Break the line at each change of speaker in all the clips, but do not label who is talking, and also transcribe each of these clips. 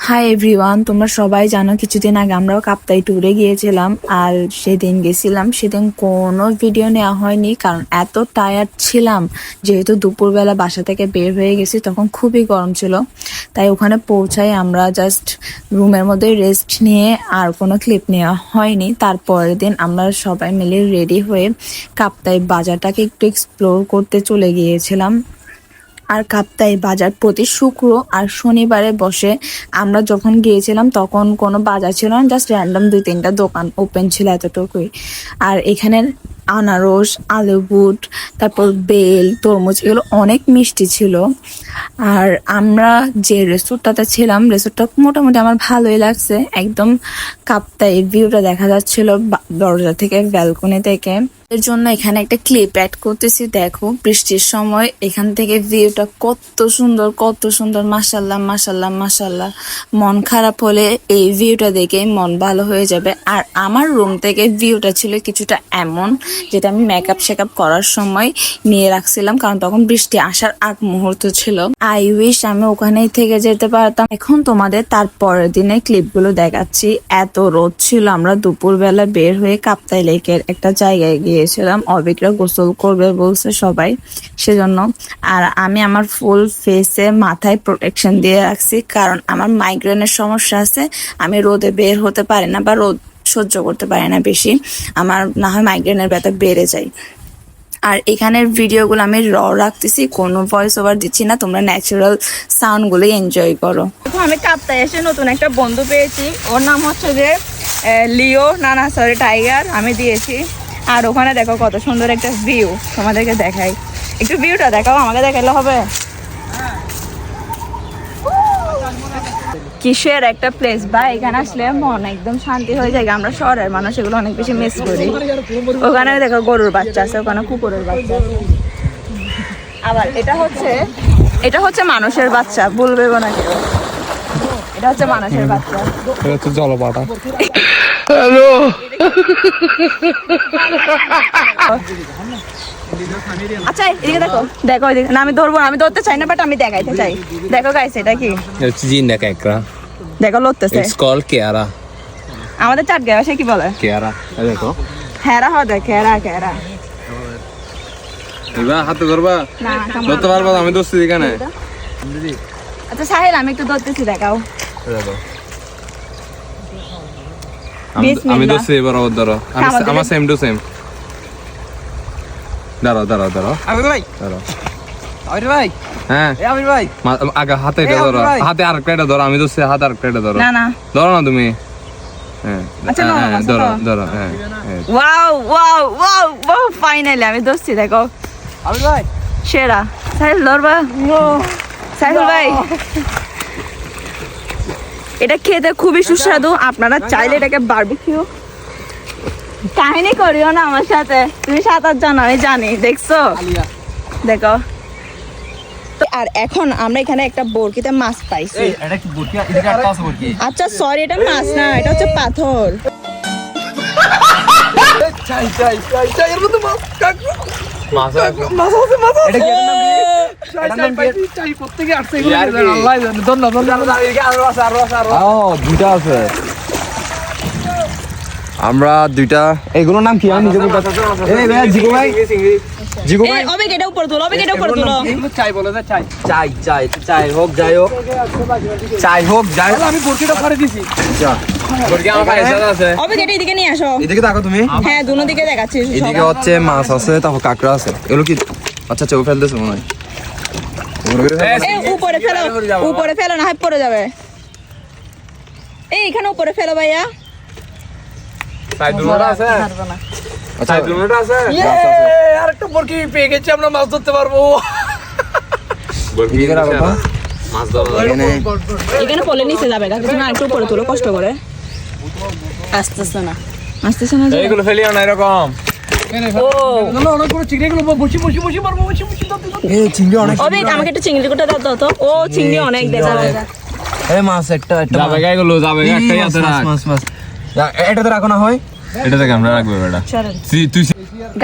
Hi everyone, তোমরা সবাই জানো কিছুদিন আগে আমরাও কাপ্তাই ট্যুরে গিয়েছিলাম। আর সেদিন গেছিলাম, সেদিন কোনো ভিডিও নেওয়া হয়নি কারণ এত টায়ার্ড ছিলাম। যেহেতু দুপুরবেলা বাসা থেকে বের হয়ে গেছি, তখন খুবই গরম ছিল। তাই ওখানে পৌঁছাই আমরা জাস্ট রুমের মধ্যে রেস্ট নিয়ে, আর কোনো ক্লিপ নেওয়া হয়নি। তারপরের দিন আমরা সবাই মিলে রেডি হয়ে কাপ্তাই বাজারটাকে একটু এক্সপ্লোর করতে চলে গিয়েছিলাম। আর কাপ্তাই বাজার প্রতি শুক্র আর শনিবারে বসে। আমরা যখন গিয়েছিলাম তখন কোনো বাজার ছিল না, জাস্ট র্যান্ডম 2-3টা দোকান ওপেন ছিল, এতটুকুই। আর এখানের আনারস, আলু বুট, তারপর বেল, তরমুজ, এগুলো অনেক মিষ্টি ছিল। আর আমরা যে রিসোর্টটাতে ছিলাম, রিসোর্টটা মোটামুটি আমার ভালোই লাগছে। একদম কাপ্তাই ভিউটা দেখা যাচ্ছিল দরজা থেকে, ব্যালকনি থেকে। এর জন্য এখানে একটা ক্লিপ অ্যাড করতেছি। দেখো বৃষ্টির সময় এখান থেকে ভিউটা কত সুন্দর, কত সুন্দর। মাশাল্লাহ মাশাল্লাহ মাশাল্লাহ। মন খারাপ হলে এই ভিউটা দেখে মন ভালো হয়ে যাবে। আর আমার রুম থেকে ভিউটা ছিল কিছুটা এমন, যেটা আমি মেকআপ শেকআপ করার সময় নিয়ে রাখছিলাম, কারণ তখন বৃষ্টি আসার আগ মুহূর্ত ছিল। আই উইশ আমি ওখানেই থেকে যেতে পারতাম। এখন তোমাদের তারপরের দিনের ক্লিপগুলো দেখাচ্ছি। এত রোদ ছিল, আমরা দুপুরবেলা বের হয়ে কাপ্তাই লেকের একটা জায়গায় গিয়েছিলাম। অবিকরা গোসল করবে বলছে সবাই, সেজন্য। আর আমি আমার ফুল ফেসে মাথায় প্রোটেকশন দিয়ে রাখছি, কারণ আমার মাইগ্রেনের সমস্যা আছে। আমি রোদে বের হতে পারি না, বা রোদ সহ্য করতে পারি না বেশি। আমার না হয় মাইগ্রেনের ব্যথা বেড়ে যায়। আর এখানের ভিডিওগুলো আমি রাখতেছি, কোনো ভয়েস ওভার দিচ্ছি না। তোমরা ন্যাচারাল সাউন্ডগুলো এনজয় করো। আমি কাপ্তাই এসে নতুন একটা বন্ধু পেয়েছি, ওর নাম হচ্ছে যে লিও, না সরি টাইগার আমি দিয়েছি। আর ওখানে দেখো কত সুন্দর একটা ভিউ, তোমাদেরকে দেখাই। একটু ভিউটা দেখাও, আমাকে দেখাইলে হবে। কিসের একটা প্লেস বা, এখানে আসলে মন একদম শান্তি হয়ে যায়। আমরা শহরের মানুষ এগুলো অনেক বেশি মিস করি। ওখানে দেখো গরুর বাচ্চা আছে, ওখানে কুকুরের বাচ্চা। আবার এটা হচ্ছে মানুষের বাচ্চা, বলবে না কেউ। এটা হচ্ছে মানুষের বাচ্চা, এটা হচ্ছে জলপাটা। হ্যালো, আচ্ছা এদিকে দেখো, দেখো এদিকে। না আমি ধরবো না, আমি ধরতে চাই না, বাট আমি দেখাইতে চাই। দেখো গাইস, এটা কি? দেখো লড়তেছে। It's called কেয়ারা। আমাদের চাটগাঁও ভাষায় কি বলে? কেয়ারা। দেখো হেরা হবে, কেয়ারা কেয়ারা। এবা হাতে ধরবা না, ধরতে পারবা? আমি ধরছি এখানে। আচ্ছা সাহেল, আমি একটু ধরতেছি, দেখাও। দেখো আমি ধরছি, এবার ও ধরো। আমার সেম টু সেম। দাঁড়াও দাঁড়াও দাঁড়াও। আমির ভাই দাঁড়াও। আমির ভাই, হ্যাঁ আমির ভাই, আগে হাতে এটা ধরো, হাতে আরেকটা এটা ধরো। আমি তো সে হাতে আরেকটা এটা ধরো। না না ধরো না তুমি। হ্যাঁ আচ্ছা হ্যাঁ ধরো ধরো। হ্যাঁ wow wow wow wow, finally আমি ধরছি। দেখো আমির ভাই সেরা। সাহেল ধরবা? সাহেল ভাই, এটা খেতে খুবই সুস্বাদু। আপনারা চাইলে এটাকে বারবিকিউ। কাহিনী করিও না আমার সাথে, তুমি সাঁতার জানো, আমি জানি। দেখছো, দেখো। আর এখন আমরা এখানে একটা বরকিতে মাছ পাইছি। আচ্ছা সরি, এটা মাছ না, এটা হচ্ছে পাথর।
আমরা দুইটা, এগুলোর নাম কি? আমি নিজে বলতে জিগো ভাই, জিগো ভাই
ওবে গেটা উপর তুলো, ওবে গেটা উপর তুলো।
চাই বলে যা, চাই চাই চাই চাই হোক, যাই হোক, চাই হোক, যাই হোক। আমি বরকিটা করে দিছি। আচ্ছা বরকি আমার কাছে আছে। ওবে গেটা এদিকে নিয়ে আসো। এদিকে দেখো তুমি।
হ্যাঁ দুনো দিকে দেখাচ্ছি।
এদিকে হচ্ছে মাছ আছে, তারপর কাঁকড়া আছে। এগুলো কি? আচ্ছা চৌ ফেলতেছ মনে হয়।
উপরে ফেলো, উপরে ফেলো, না হয় পড়ে যাবে। এই এখানে উপরে ফেলো ভাইয়া।
আরেকটা বরকি পেয়ে গেছি, আমরা মাছ ধরতে পারবো।
এখানে পলে নিচে যাবে, তুমি আরেকটু উপরে তোলো কষ্ট করে। আসতেছে না, আসতেছে না।
এইগুলো ফেলিও না এরকম।
আমাকে একটু চিংড়ি কোটা দাও তো। ও চিংড়ি অনেক দেখা যায়।
মাছ একটা
যাবে গায়ে গুলো, যাবে একটাই আছে না।
মাছ মাছ এটাতে রাখো না হয়।
এটা থেকে আমরা রাখবো বেটা তুই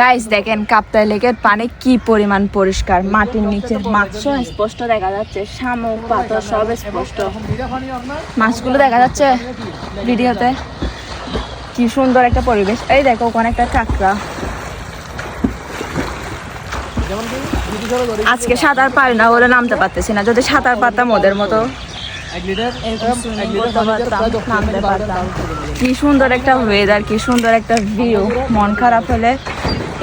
গাইস দেখেন কাপ্তাই লেকের পানি কি পরিমাণ পরিষ্কার, মাটির নিচের মাছও স্পষ্ট দেখা যাচ্ছে, শামুক পাথর সব স্পষ্ট, মাছগুলো দেখা যাচ্ছে ভিডিওতে। কি সুন্দর একটা পরিবেশ। এই দেখো ওখানে একটা কাঁকড়া। আজকে সাঁতার পারি না বলে নামতে পারতেছি না, যদি সাঁতার পারতাম ওদের মতো নামতে পারতাম। কি সুন্দর একটা ওয়েদার, কি সুন্দর একটা ভিউ, মন খারাপ হলে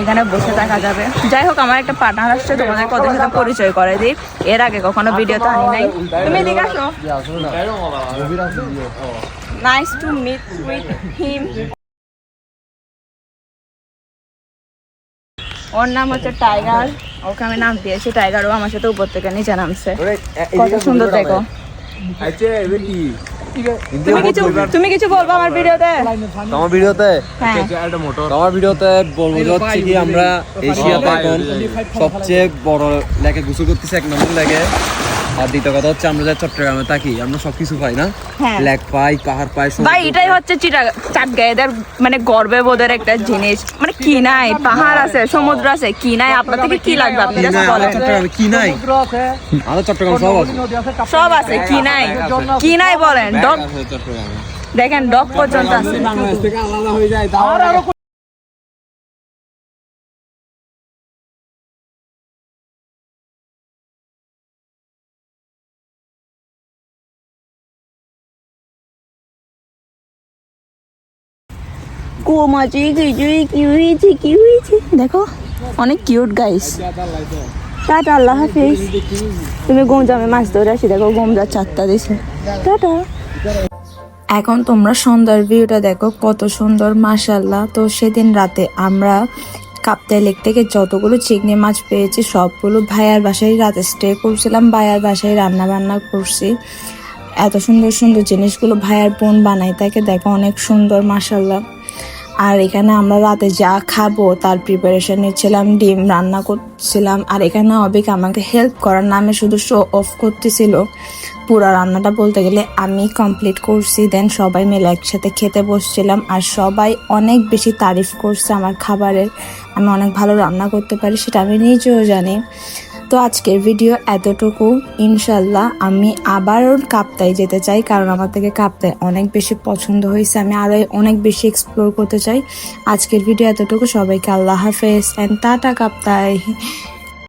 এখানে বসে থাকা যাবে। যাই হোক, আমার একটা পার্টনার আসছে, তোমাদের কত সাথে পরিচয় করে দিই, এর আগে কখনো ভিডিওতে আনি নাই। তুমি এদিকে আসো। Nice to meet with him. ওর নাম হচ্ছে টাইগার, ওকে আমি নাম দিয়েছি টাইগার। ও আমার সাথে উপর থেকে নিচে নামছে, কত সুন্দর দেখো। তুমি কিছু বলবো আমার ভিডিওতে?
তোমার ভিডিওতে
হ্যাঁ,
তোমার ভিডিওতে বলবো যে হচ্ছে কি আমরা এশিয়াতে এখন সবচেয়ে বড় লেকে গোসল করতেছি, 1 নম্বর লেকে। আর দ্বিতীয় কথা হচ্ছে আমরা যে চট্টগ্রামে থাকি আমরা সবকিছু পাই না,
হ্যাঁ।
লেক পাই, পাহাড় পাই,
ভাই এটাই হচ্ছে চাটগাঁয়েদের মানে গর্বে বোধের একটা জিনিস। মানে কি নাই, পাহাড় আছে, সমুদ্র আছে, কি নাই? আপনার থেকে কি লাগবে আপনি just বলেন।
চট্টগ্রামে কি নাই? আমাদের চট্টগ্রাম সব আছে,
সব আছে, কি নাই? কি নাই বলেন? ডগ
চট্টগ্রামে
দেখেন, ডগ পর্যন্ত আছে।
বাংলাদেশ থেকে আলাদা হয়ে যায়।
দেখো অনেক কিউট গাইস। টাটা, আল্লাহ হাফিজ। তুমি গোমজামে মাছ ধরে আসি, দেখো গোমজা 4টা দিছে। টাটা। এখন তোমরা সন্ধ্যার ভিউটা দেখো কত সুন্দর, মাশাআল্লাহ। তো সেদিন রাতে আমরা কাপ্তাই লেক থেকে যতগুলো চিংড়ি মাছ পেয়েছি সবগুলো ভাইয়ার বাসায় রাতে স্টে করছিলাম, ভাইয়ার বাসায় রান্না বান্না করছি। এত সুন্দর সুন্দর জিনিসগুলো ভাইয়ার বোন বানাই থাকে, দেখো অনেক সুন্দর, মাশাআল্লাহ। আর এখানে আমরা রাতে যা খাবো তার প্রিপারেশন নিচ্ছিলাম, ডিম রান্না করছিলাম। আর এখানে অবিক আমাকে হেল্প করার নামে শুধু শো অফ করতেছিল। পুরো রান্নাটা বলতে গেলে আমি কমপ্লিট করছি। দেন সবাই মিলে একসাথে খেতে বসছিলাম, আর সবাই অনেক বেশি তারিফ করছে আমার খাবারের। আমি অনেক ভালো রান্না করতে পারি, সেটা আমি নিজেও জানি। তো আজকের ভিডিও এতটুকু। ইনশাল্লাহ আমি আবারও কাপ্তাই যেতে চাই, কারণ আমার থেকে কাপ্তাই অনেক বেশি পছন্দ হয়েছে। আমি আরও অনেক বেশি এক্সপ্লোর করতে চাই। আজকের ভিডিও এতটুকু। সবাইকে আল্লাহ হাফেজ অ্যান্ড টাটা কাপ্তাই।